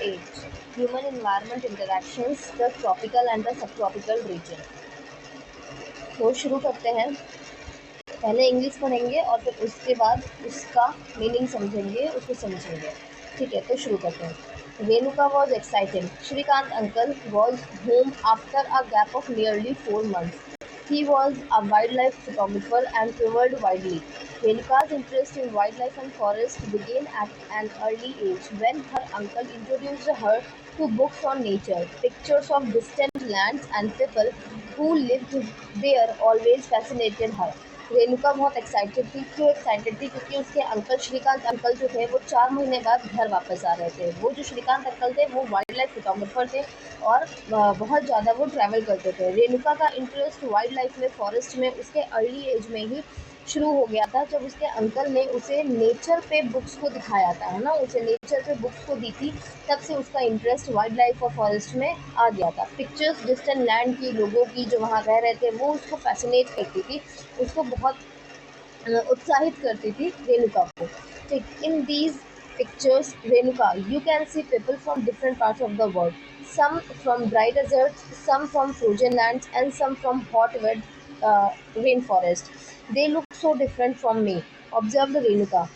8 Human Environment Interactions, the Tropical and the Subtropical Region। तो शुरू करते हैं। पहले इंग्लिश पढ़ेंगे और फिर उसके बाद उसका मीनिंग समझेंगे, उसको समझेंगे। ठीक है, तो शुरू करते हैं। Renuka was excited. Shrikant uncle was home after a gap of nearly 4 months. He was a wildlife photographer and traveled widely. Renuka's interest in wildlife and forest began at an early age when her uncle introduced her to books on nature. Pictures of distant lands and people who lived there always fascinated her. Renuka बहुत excited थी। क्यों excited थी? क्योंकि उसके uncle Shrikant uncle जो थे वो 4 महीने बाद घर वापस आ रहे थे। वो जो श्रीकांत अंकल थे वो वाइल्ड लाइफ फोटोग्राफर थे और बहुत ज़्यादा वो ट्रैवल करते थे। रेणुका का इंटरेस्ट वाइल्ड लाइफ में, फॉरेस्ट में उसके अर्ली एज में ही शुरू हो गया था, जब उसके अंकल ने उसे नेचर पे बुक्स को दिखाया था, है ना, उसे नेचर पे बुक्स को दी थी। तब से उसका इंटरेस्ट वाइल्ड लाइफ और फॉरेस्ट में आ गया था। पिक्चर्स डिस्टेंट लैंड की, लोगों की जो वहाँ रह रहे थे, वो उसको फैसिनेट करती थी, उसको बहुत उत्साहित करती थी रेणुका को। ठीक, in these pictures Renuka, you can see people from different parts of the world, some from dry deserts, some from frozen lands, and some from hot wet rainforest. They look so different from me, observed Renuka.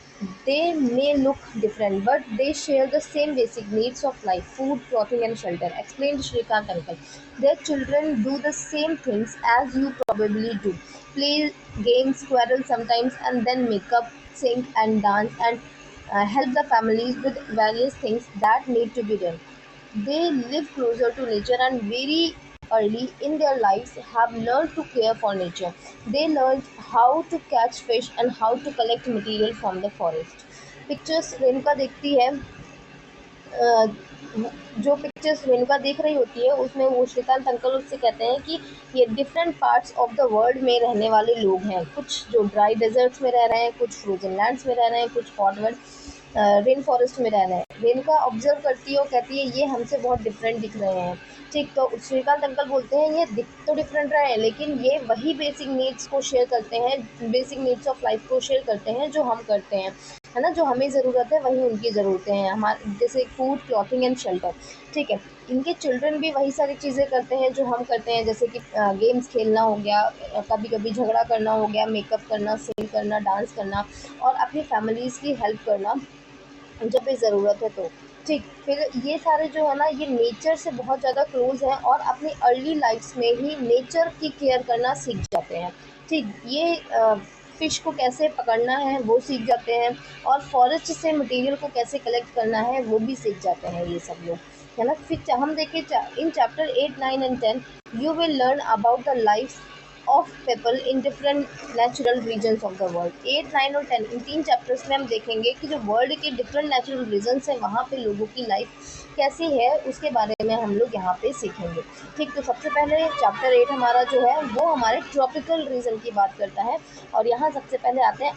They may look different, but they share the same basic needs of life: food, clothing, and shelter, explained Shrikant uncle. Their children do the same things as you probably do: play games, quarrel sometimes, and then make up, sing, and dance, and help the families with various things that need to be done. They live closer to nature and very early in their lives have learned to care for nature. They learned how to catch fish and how to collect material from the forest. Pictures Renuka देखती है, जो pictures Renuka देख रही होती है उसमें वो Shrikant uncle उससे कहते हैं कि ये different parts of the world में रहने वाले लोग हैं। कुछ जो ड्राई डेजर्ट्स में रह रहे हैं, कुछ फ्रोजन लैंड्स में रह रहे हैं, कुछ हॉट रेन फॉरेस्ट में रह रहे हैं। रेणुका ऑब्जर्व करती है और कहती है ये हमसे बहुत डिफरेंट दिख रहे हैं। ठीक, तो श्रीकांत अंकल बोलते हैं ये दिख तो डिफरेंट रहे हैं, लेकिन ये वही बेसिक नीड्स को शेयर करते हैं, बेसिक नीड्स ऑफ लाइफ को शेयर करते हैं जो हम करते हैं, है ना। जो हमें ज़रूरत है वही उनकी ज़रूरतें हैं, हमारे जैसे फूड, क्लॉथिंग एंड शेल्टर। ठीक है, इनके चिल्ड्रन भी वही सारी चीज़ें करते हैं जो हम करते हैं, जैसे कि गेम्स खेलना हो गया, कभी कभी झगड़ा करना हो गया, मेकअप करना, सिंग करना, डांस करना, और अपनी फैमिलीज़ की हेल्प करना जब भी ज़रूरत है तो। ठीक, फिर ये सारे जो है ना, ये नेचर से बहुत ज़्यादा क्लोज हैं और अपनी अर्ली लाइफ्स में ही नेचर की केयर करना सीख जाते हैं। ठीक, ये फ़िश को कैसे पकड़ना है वो सीख जाते हैं, और फॉरेस्ट से मटेरियल को कैसे कलेक्ट करना है वो भी सीख जाते हैं ये सब लोग, है ना। फिर हम देखें इन chapter 8, 9 and 10 you will learn about the life of people in different natural regions of the world. 8, 9 और 10 इन 3 चैप्टर्स में हम देखेंगे कि जो वर्ल्ड के डिफरेंट नेचुरल रीजन्स हैं वहाँ पे लोगों की लाइफ कैसी है, उसके बारे में हम लोग यहाँ पे सीखेंगे। ठीक, तो सबसे पहले चैप्टर 8 हमारा जो है वो हमारे ट्रॉपिकल रीजन की बात करता है, और यहाँ सबसे पहले आते हैं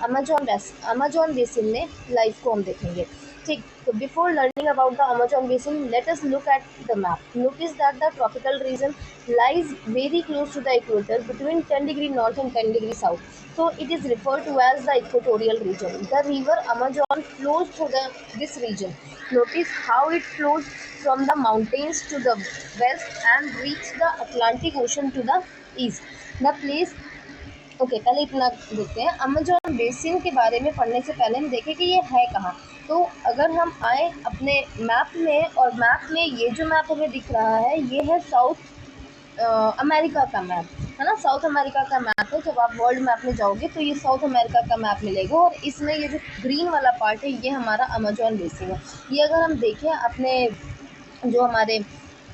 अमेजॉन बेसिन में लाइफ को हम देखेंगे। ठीक, तो before learning about the Amazon basin, let us look at the map. Notice that the tropical region lies very close to the equator between 10° north and 10° south. So it is referred to as the equatorial region. The river Amazon flows through this region. Notice how it flows from the mountains to the west and reaches the Atlantic Ocean to the east. The place पहले इतना देखते हैं। Amazon basin के बारे में पढ़ने से पहले हम देखें कि ये है कहाँ। तो अगर हम आए अपने मैप में, और मैप में ये जो मैप हमें दिख रहा है ये है साउथ अमेरिका का मैप, है ना। साउथ अमेरिका का मैप है। जब आप वर्ल्ड मैप में जाओगे तो ये साउथ अमेरिका का मैप मिलेगा, और इसमें ये जो ग्रीन वाला पार्ट है ये हमारा अमेजॉन बेसिन है। ये अगर हम देखें अपने जो हमारे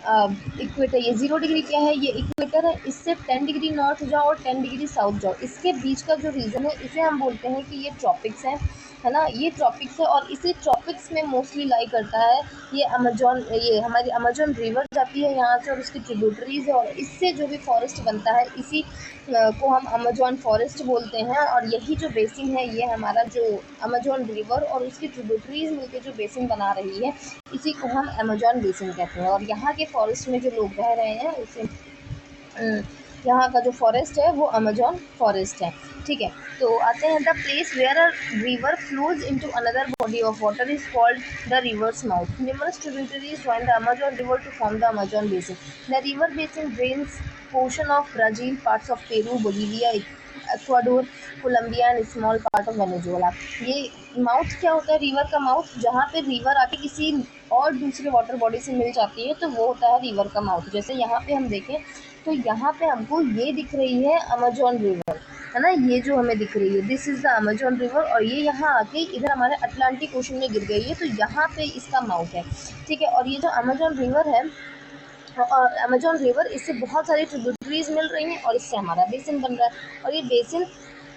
इक्वेटर, ये 0° क्या है, ये इक्वेटर है। इससे 10° नॉर्थ जाओ और 10° साउथ जाओ, इसके बीच का जो रीजन है इसे हम बोलते हैं कि ये ट्रॉपिक्स है ना। ये ट्रॉपिक्स है, और इसी ट्रॉपिक्स में मोस्टली लाई करता है ये अमेजॉन। ये हमारी अमेजॉन रिवर जाती है यहाँ से और उसकी ट्रिब्यूटरीज है, और इससे जो भी फॉरेस्ट बनता है इसी को हम अमेजॉन फॉरेस्ट बोलते हैं। और यही जो बेसिन है ये हमारा जो अमेजॉन रिवर और उसकी ट्रिब्यूटरीज मिलकर जो बेसिन बना रही है इसी को हम अमेजॉन बेसिन कहते हैं। और यहाँ के फॉरेस्ट में जो लोग रह रहे हैं उसे यहाँ का जो फॉरेस्ट है वो अमेजोन फॉरेस्ट है। ठीक है, तो आते हैं the place where a river flows into another body of water is called the river's mouth. Numerous tributaries join the Amazon river to form the Amazon basin. The river basin drains portion of Brazil, parts of Peru, Bolivia, Ecuador, Colombia and small part of Venezuela. ये mouth क्या होता है river का? Mouth जहाँ पे river आके किसी और दूसरे वाटर बॉडी से मिल जाती है तो वो होता है रिवर का माउथ। जैसे यहाँ पे हम देखें तो यहाँ पे हमको ये दिख रही है अमेजोन रिवर, है ना, ये जो हमें दिख रही है this is the Amazon river, और ये यहाँ आके इधर हमारे अटलांटिक ओशन में गिर गई है, तो यहाँ पे इसका माउथ है। ठीक है, और ये जो अमेजोन रिवर है और अमेजोन रिवर, इससे बहुत सारी ट्रिब्यूटरीज मिल रही हैं और इससे हमारा बेसिन बन रहा है। और ये बेसिन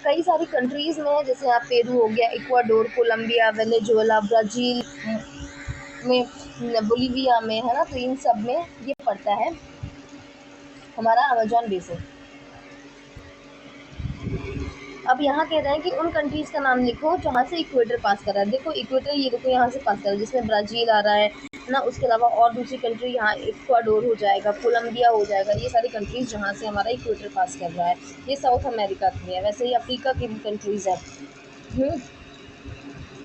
कई सारी कंट्रीज़ में है, जैसे यहाँ पेरू हो गया, इक्वाडोर, कोलंबिया, वेनेजुएला, ब्राज़ील में, बोलिविया में, है ना, तो इन सब में ये पड़ता है हमारा अमेजोन बेसिन। अब यहाँ कह रहे हैं कि उन कंट्रीज़ का नाम लिखो जहाँ से इक्वेटर पास कर रहा है। देखो इक्वेटर, ये देखो यहाँ से पास कर रहा है, जिसमें ब्राज़ील आ रहा है ना, उसके अलावा और दूसरी कंट्री यहाँ इक्वाडोर हो जाएगा, कोलंबिया हो जाएगा, ये सारी कंट्रीज़ जहाँ से हमारा इक्वेटर पास कर रहा है। ये साउथ अमेरिका की है, वैसे ही अफ्रीका की भी कंट्रीज़ है।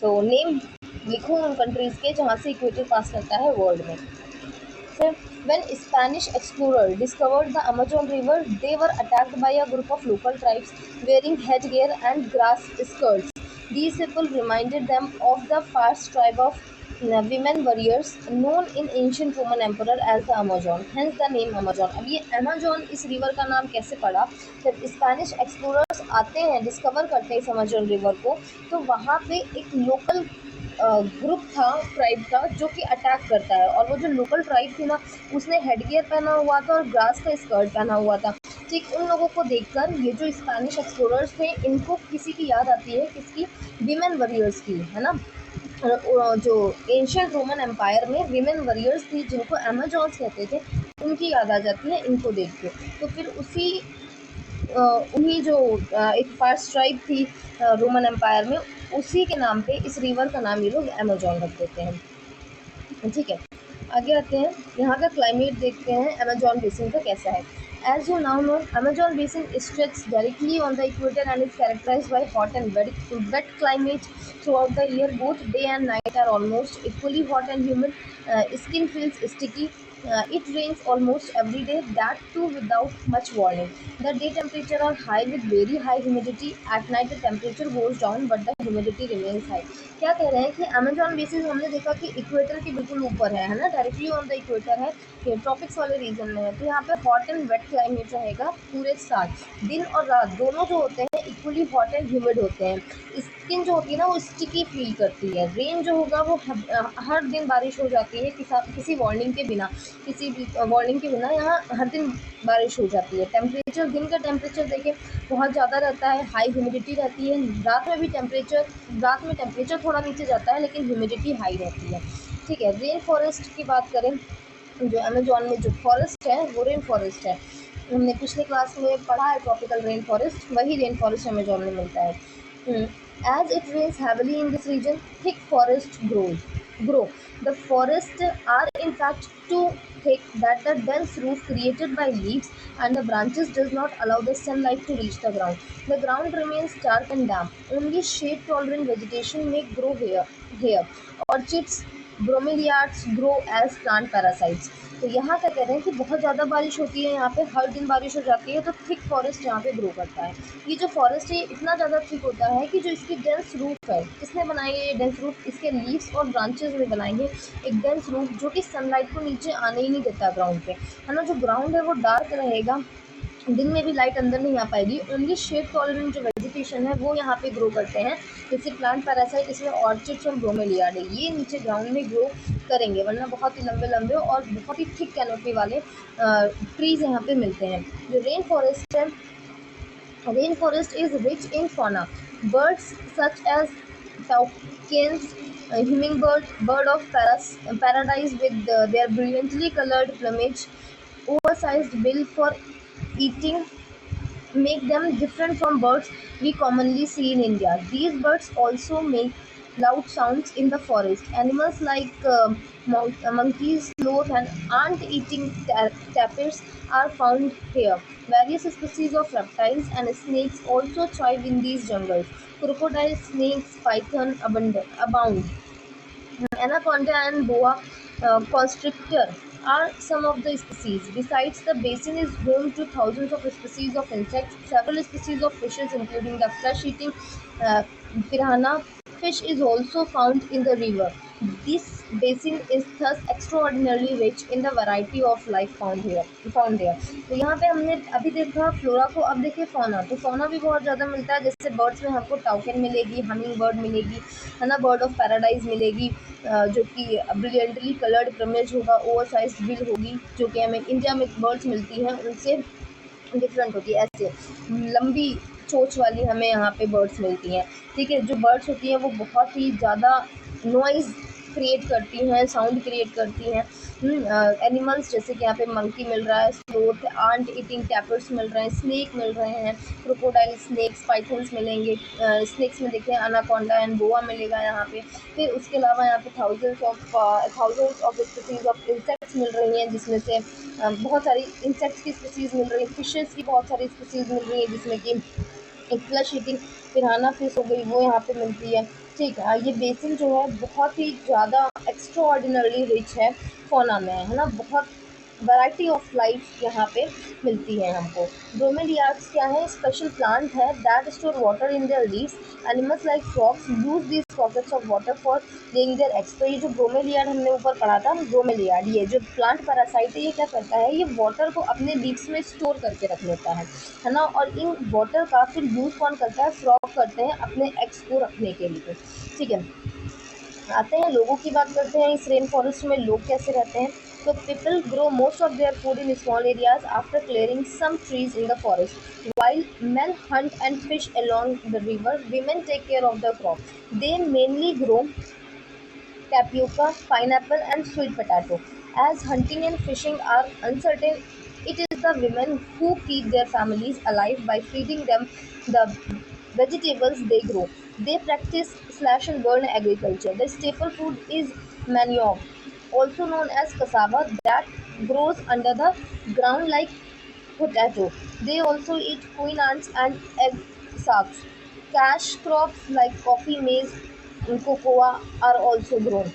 तो नेम लिखो उन कंट्रीज़ के जहाँ से इक्वेटर पास करता है वर्ल्ड में। When Spanish explorers discovered the Amazon River, they were attacked by a group of local tribes wearing headgear and grass skirts. These people reminded them of the first tribe of women warriors known in ancient Roman emperor as the Amazon. Hence the name Amazon. अब ये Amazon इस river का नाम कैसे पड़ा? जब Spanish explorers आते हैं, डिस्कवर करते हैं इस अमेजोन रिवर को, तो वहाँ पे एक लोकल ग्रुप था, ट्राइब का, जो कि अटैक करता है। और वो जो लोकल ट्राइब थी ना, उसने हेडगियर पहना हुआ था और ग्रास का स्कर्ट पहना हुआ था। ठीक उन लोगों को देखकर ये जो स्पेनिश एक्सप्लोरर्स थे, इनको किसी की याद आती है, किसकी? विमेन वॉरियर्स की, है ना। जो एंशियंट रोमन एम्पायर में विमेन वॉरियर्स थी, जिनको अमेजॉन्स कहते थे, उनकी याद आ जाती है इनको देख के। तो फिर उन्हीं जो एक फर्स्ट ट्राइब थी रोमन एम्पायर में, उसी के नाम पे इस रिवर का नाम ये लोग अमेजोन रख देते हैं। ठीक है, आगे आते हैं, यहाँ का क्लाइमेट देखते हैं अमेजोन बेसिन का कैसा है। As you now know, Amazon basin stretches directly on the equator and is characterized by hot and wet climate throughout the year. Both day and night are almost equally hot and humid. Skin feels sticky. It rains almost every day, that too without much warning. The day temperature are high with very high humidity. At night the temperature goes down but the humidity remains high. क्या कह रहे हैं कि Amazon basis हमने देखा कि equator के बिल्कुल ऊपर है ना, डायरेक्टली ऑन द इक्वेटर है, ट्रॉपिक्स वाले रीजन में है। तो यहाँ पे हॉट एंड वेट क्लाइमेट रहेगा पूरे साल, दिन और रात दोनों जो होते हैं इक्वली हॉट एंड ह्यूमिड होते हैं। स्किन जो होती है ना वो स्टिकी फील करती है। रेन जो होगा वो हर दिन बारिश हो जाती है, किसी वार्निंग के बिना, किसी वार्निंग के बिना यहाँ हर दिन बारिश हो जाती है। टेम्परेचर, दिन का टेम्परेचर देखें बहुत ज़्यादा रहता है, हाई ह्यूमिडिटी रहती है। रात में टेम्परेचर थोड़ा नीचे जाता है लेकिन ह्यूमिडिटी हाई रहती है। ठीक है, रेन फॉरेस्ट की बात करें, जो अमेजोन में जो फॉरेस्ट है वो रेन फॉरेस्ट है। हमने पिछले क्लास में पढ़ा है ट्रॉपिकल रेन फॉरेस्ट, वही रेन फॉरेस्ट अमेजोन में मिलता है। As it rains heavily in this region, thick forest grow. The forests are in fact too thick that the dense roof created by leaves and the branches does not allow the sunlight to reach the ground. The ground remains dark and damp. Only shade-tolerant vegetation may grow here. Orchids, bromeliads grow as plant parasites. तो यहाँ क्या कह रहे हैं कि बहुत ज़्यादा बारिश होती है, यहाँ पे हर दिन बारिश हो जाती है, तो थिक फॉरेस्ट यहाँ पे ग्रो करता है। ये जो फॉरेस्ट है इतना ज़्यादा थिक होता है कि जो इसकी डेंस रूफ है, किसने बनाई है ये डेंस रूफ? इसके लीव्स और ब्रांचेज में बनाई है एक डेंस रूफ, जो कि सनलाइट को नीचे आने ही नहीं देता ग्राउंड पे, है ना। जो ग्राउंड है वो डार्क रहेगा, दिन में भी लाइट अंदर नहीं आ पाएगी। ओनली शेड टॉलरेंट जो वेजिटेशन है वो यहाँ पे ग्रो करते हैं, जैसे प्लांट पैरासाइट, इसमें ऑर्चिड्स और ब्रोमेलियाड है, ये नीचे ग्राउंड में ग्रो करेंगे, वरना बहुत ही लंबे लंबे और बहुत ही थिक कैनोपी वाले ट्रीज यहाँ पे मिलते हैं। जो रेन फॉरेस्ट है, rain forest is rich in fauna. Birds such as toucans, hummingbird, bird of paradise with their brilliantly colored plumage, oversized bill for eating, make them different from birds we commonly see in India. These birds also loud sounds in the forest. Animals like monkeys, sloth, and ant-eating tapirs are found here. Various species of reptiles and snakes also thrive in these jungles. Crocodiles, snakes, python abound. Anaconda and boa constrictor are some of the species. Besides, the basin is home to thousands of species of insects, several species of fishes, including the flesh-eating uh, piranha fish, is also found in the river. This basin is thus extraordinarily rich in the variety of life found there. तो यहाँ पे हमने अभी देखा flora को, अब देखिए fauna. तो फौना भी बहुत ज़्यादा मिलता है, जैसे बर्ड्स में हमको टाउकेन मिलेगी, हमिंग बर्ड मिलेगी, है ना, बर्ड ऑफ पैराडाइज मिलेगी, जो कि ब्रिलियंटली कलर्ड प्लमेज होगा, ओवर साइज बिल होगी, जो कि हमें इंडिया में बर्ड्स मिलती हैं उनसे डिफरेंट होती है। ऐसे लंबी चोंच वाली हमें यहाँ पे बर्ड्स मिलती हैं। ठीक है, जो बर्ड्स होती हैं वो बहुत ही ज़्यादा नॉइज़ क्रिएट करती हैं, साउंड क्रिएट करती हैं। एनिमल्स जैसे कि यहाँ पे मंकी मिल रहा है, स्लोथ, आंट ईटिंग टैपर्स मिल रहे हैं, स्नेक मिल रहे हैं, क्रोकोडाइल, स्नेक्स, पाइथन्स मिलेंगे। स्नेक्स में देखिए अनाकोंडा एंड बोआ मिलेगा यहाँ पे। फिर उसके अलावा यहाँ पे thousands of species of insects मिल रही हैं, जिसमें से बहुत सारी इंसेक्ट्स की स्पीसीज मिल रही है, फिशेस की बहुत सारी स्पीसीज मिल रही है, जिसमें कि एक फ्लैश ईटिंग पिराना फिश हो गई, वो यहाँ पे मिलती है। ठीक है, ये बेसिन जो है बहुत ही ज़्यादा एक्स्ट्रा ऑर्डिनरी रिच है फौना में, है ना, बहुत वैरायटी ऑफ लाइफ यहाँ पे मिलती है हमको। ब्रोमेलियाड्स क्या है? स्पेशल प्लांट है that store water in their leaves. Animals like frogs use this pockets of water for laying their eggs. तो ये जो ब्रोमेलियाड हमने ऊपर पढ़ा था, ब्रोमेलियाड ये जो प्लांट पैरासाइट है, ये क्या करता है, ये वाटर को अपने लीव्स में स्टोर करके रख लेता है ना, और इन वाटर का फिर यूज़ कौन करता है? फ्रॉग करते हैं अपने एग्स को रखने के लिए। ठीक है, आते हैं लोगों की बात करते हैं। इस रेन फॉरेस्ट में लोग कैसे रहते हैं? तो people grow most of their food in small areas after clearing some trees in the forest. While men hunt and fish along the river, women take care of the crop. They mainly grow tapioca, pineapple, and sweet potato. As hunting and fishing are uncertain, it is the women who keep their families alive by feeding them the vegetables they grow. They practice slash and burn agriculture. The staple food is manioc, also known as cassava, that grows under the ground like potato. They also eat queen ants and egg sacs. Cash crops like coffee, maize, and cocoa are also grown.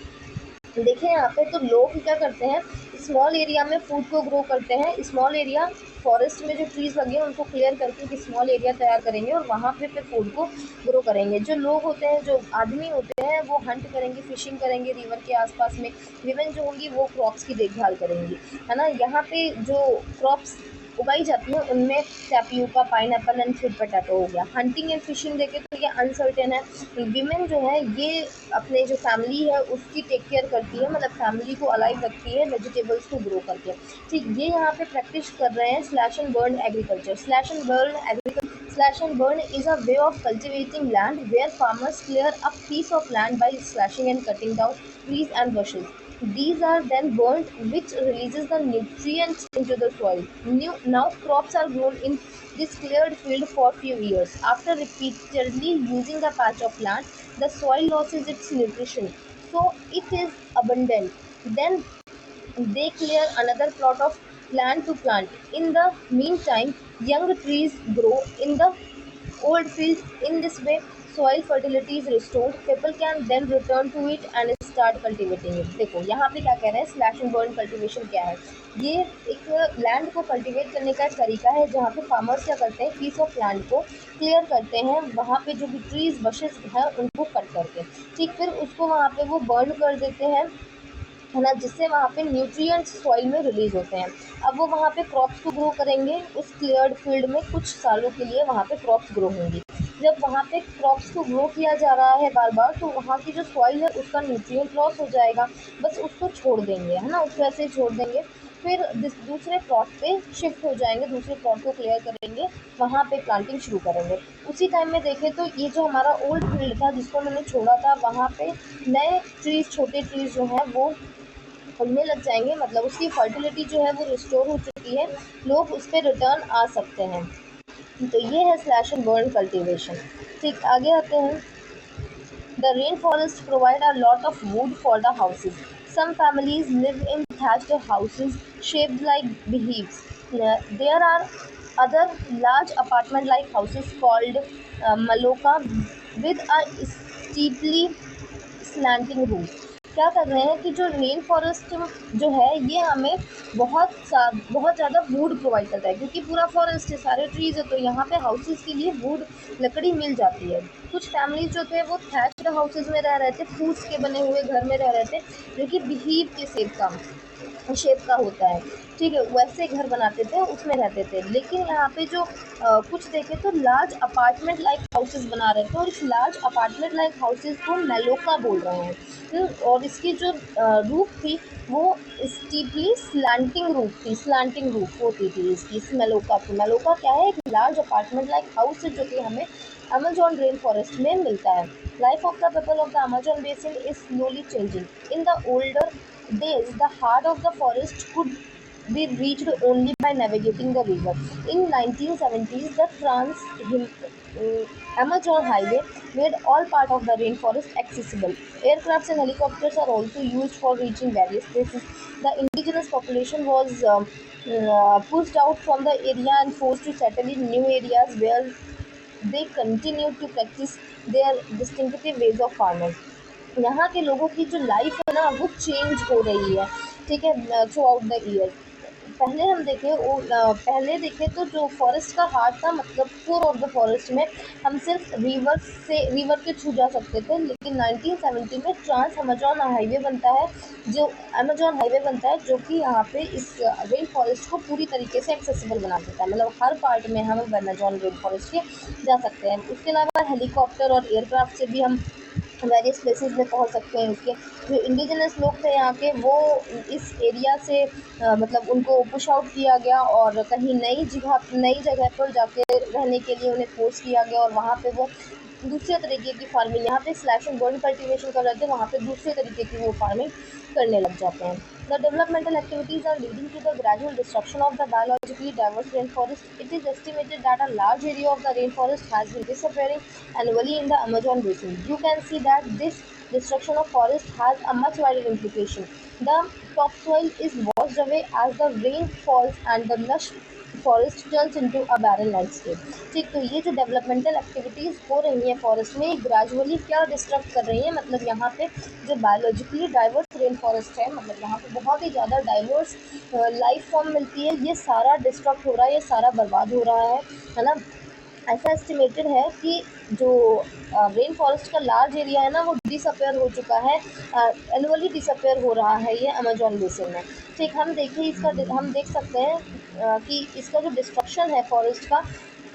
देखिए यहाँ पे तो लोग क्या करते हैं, small area में food को ग्रो करते हैं। स्मॉल एरिया फॉरेस्ट में जो ट्रीज लगे हैं उनको क्लियर करके एक स्मॉल एरिया तैयार करेंगे और वहाँ पे फिर फूड को ग्रो करेंगे। जो लोग होते हैं, जो आदमी होते हैं, वो हंट करेंगे, फिशिंग करेंगे रिवर के आसपास में। विमेन जो होंगी वो क्रॉप्स की देखभाल करेंगी, है ना। यहाँ पे जो क्रॉप्स उगाई जाती है उनमें tapioca, pineapple and sweet potato हो गया। हंटिंग एंड फिशिंग देखें तो ये अनसर्टेन है। विमेन जो है ये अपने जो फैमिली है उसकी टेक केयर करती है, मतलब फैमिली को अलाइव रखती है वेजिटेबल्स को ग्रो करके। ठीक, ये यहाँ पे प्रैक्टिस कर रहे हैं slash and burn agriculture. Slash and burn is a way of cultivating land where farmers clear a piece of land by slashing and cutting down trees and bushes. These are then burnt, which releases the nutrients into the soil. Now crops are grown in this cleared field for few years. After repeatedly using the patch of land, the soil loses its nutrition, so it is abundant. Then they clear another plot of land to plant. In the meantime, young trees grow in the old fields. In this way, soil fertility is restored. People can then return to it and start cultivating it. देखो यहाँ पे क्या कह रहे हैं, slash and burn cultivation क्या है? ये एक लैंड को कल्टीवेट करने का एक तरीका है जहाँ पे फार्मर्स क्या करते हैं, पीस ऑफ लैंड को क्लियर करते हैं, वहाँ पे जो भी ट्रीज बशेस हैं उनको कट करके, ठीक, फिर उसको वहाँ पे वो बर्न कर देते हैं, है ना, जिससे वहाँ पे न्यूट्रिएंट्स सॉइल में रिलीज होते हैं। अब वो वहाँ पे क्रॉप्स को ग्रो करेंगे उस क्लियर्ड फील्ड में, कुछ सालों के लिए वहाँ पे क्रॉप्स ग्रो होंगी। जब वहाँ पे क्रॉप्स को ग्रो किया जा रहा है बार बार, तो वहाँ की जो सॉइल है उसका न्यूट्रिएंट लॉस हो जाएगा, बस उसको छोड़ देंगे, है ना, उसको ऐसे ही छोड़ देंगे। फिर दूसरे प्लॉट पे शिफ्ट हो जाएंगे, दूसरे प्लॉट को क्लियर करेंगे, वहाँ पे प्लांटिंग शुरू करेंगे। उसी टाइम में देखें तो ये जो हमारा ओल्ड फील्ड था जिसको मैंने छोड़ा था, वहाँ पे नए ट्रीज, छोटे ट्रीज जो हैं वो फलने लग जाएंगे, मतलब उसकी फर्टिलिटी जो है वो रिस्टोर हो चुकी है, लोग उस पर रिटर्न आ सकते हैं। तो ये है स्लैश एंड बर्न कल्टीवेशन। ठीक, आगे आते हैं। The rainforests provide a lot of wood for the houses. Some families live in thatched houses shaped like beehives. There are other large apartment-like houses called maloka with a steeply slanting roof. क्या कर रहे हैं कि जो rain forest जो है ये हमें बहुत ज़्यादा वुड प्रोवाइड करता है, क्योंकि पूरा फॉरेस्ट है, सारे ट्रीज है, तो यहाँ पे हाउसेस के लिए वुड लकड़ी मिल जाती है। कुछ फैमिलीज जो थे वो थैच्ड हाउसेज में रह रहे थे, फूड्स के बने हुए घर में रह रहे थे, जो कि बिहीव के शेप का होता है, ठीक है, वैसे घर बनाते थे, उसमें रहते थे। लेकिन यहाँ पे जो कुछ देखे तो लार्ज अपार्टमेंट लाइक हाउसेस बना रहे थे, और इस लार्ज अपार्टमेंट लाइक हाउसेस को मेलोका बोल रहे हैं। और इसकी जो रूफ थी वो स्टीपली स्लैंटिंग रूफ होती थी इसकी, इस मेलोका की। मेलोका क्या है? एक लार्ज अपार्टमेंट लाइक हाउस जो कि हमें अमेजोन रेन फॉरेस्ट में मिलता है। Life of the people of the Amazon basin is slowly changing. In the older days, the heart of the forest could be reached only by navigating the river. In 1970s, the Amazon Highway made all part of the rainforest accessible. Aircrafts and helicopters are also used for reaching various places. The indigenous population was pushed out from the area and forced to settle in new areas where they continue to practice their distinctive ways of farming. यहाँ के लोगों की जो life है ना वो change हो रही है, ठीक है, थ्रू आउट द ईयर। पहले देखें तो जो फॉरेस्ट का हार्ट था, मतलब कोर ऑफ द फॉरेस्ट में हम सिर्फ रिवर के छू जा सकते थे। लेकिन 1970 में ट्रांस अमेजोन हाईवे बनता है, जो कि यहाँ पे इस रेन फॉरेस्ट को पूरी तरीके से एक्सेसिबल बना देता है। मतलब हर पार्ट में हम अमेजोन रेन फॉरेस्ट के जा सकते हैं। उसके अलावा हेलीकॉप्टर और एयरक्राफ्ट से भी हम वेरियस प्लेसेस में पहुंच सकते हैं। उसके जो इंडिजिनस लोग थे यहाँ के, वो इस एरिया से मतलब उनको पुश आउट किया गया और कहीं नई जगह पर जाके रहने के लिए उन्हें फोर्स किया गया, और वहाँ पे वो दूसरे तरीके की फार्मिंग, यहाँ पे स्लैश एंड बर्न कल्टीवेशन कर रहे थे, वहाँ पे दूसरे तरीके की वो फार्मिंग करने लग जाते हैं। The developmental activities are leading to the gradual destruction of the biologically diverse rainforest. It is estimated that a large area of the rainforest has been disappearing annually in the Amazon basin. You can see that this destruction of forest has a much wider implication. The topsoil is washed away as the rain falls and the lush forest turns into a barren landscape. ठीक, तो ये जो developmental activities हो रही हैं forest में, gradually क्या disturb कर रही हैं, मतलब यहाँ पे जो बायोलॉजिकली डाइवर्स रेन फॉरेस्ट है, मतलब यहाँ पे बहुत ही ज़्यादा डाइवर्स लाइफ फॉर्म मिलती है, ये सारा डिस्ट्रक्ट हो रहा है, ये सारा बर्बाद हो रहा है ना। ऐसा एस्टिमेटेड है कि जो रेन फॉरेस्ट का लार्ज एरिया है ना वो डिसअपेयर हो चुका है, एनुअली डिसअपेयर हो रहा है ये अमेजोन बेसिन में। ठीक, हम देख सकते हैं कि इसका जो डिस्ट्रक्शन है फॉरेस्ट का,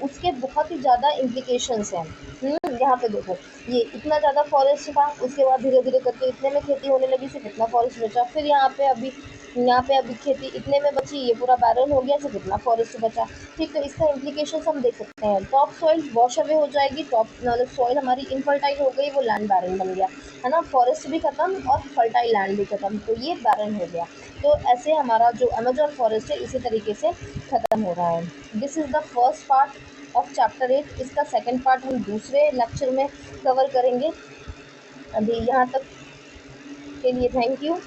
उसके बहुत ही ज़्यादा इम्प्लीकेशंस हैं। यहाँ पे देखो, ये इतना ज़्यादा फॉरेस्ट था, उसके बाद धीरे धीरे करके इतने में खेती होने लगी, सिर्फ इतना फॉरेस्ट बचा। फिर यहाँ पे अभी खेती इतने में बची, ये पूरा बैरन हो गया, सिर्फ इतना फॉरेस्ट बचा। ठीक, तो इसका इम्प्लीकेशन हम देख सकते हैं। टॉप सॉइल वॉश अवे हो जाएगी, मतलब सॉइल हमारी इनफर्टाइल हो गई, वो लैंड बैरन बन गया, है ना। फॉरेस्ट भी खत्म और फर्टाइल लैंड भी खत्म, तो ये बैरन हो गया। तो ऐसे हमारा जो अमेजोन फॉरेस्ट है इसी तरीके से खत्म हो रहा है। This is the first part of chapter 8। इसका सेकेंड पार्ट हम दूसरे लेक्चर में कवर करेंगे। अभी यहाँ तक के लिए थैंक यू।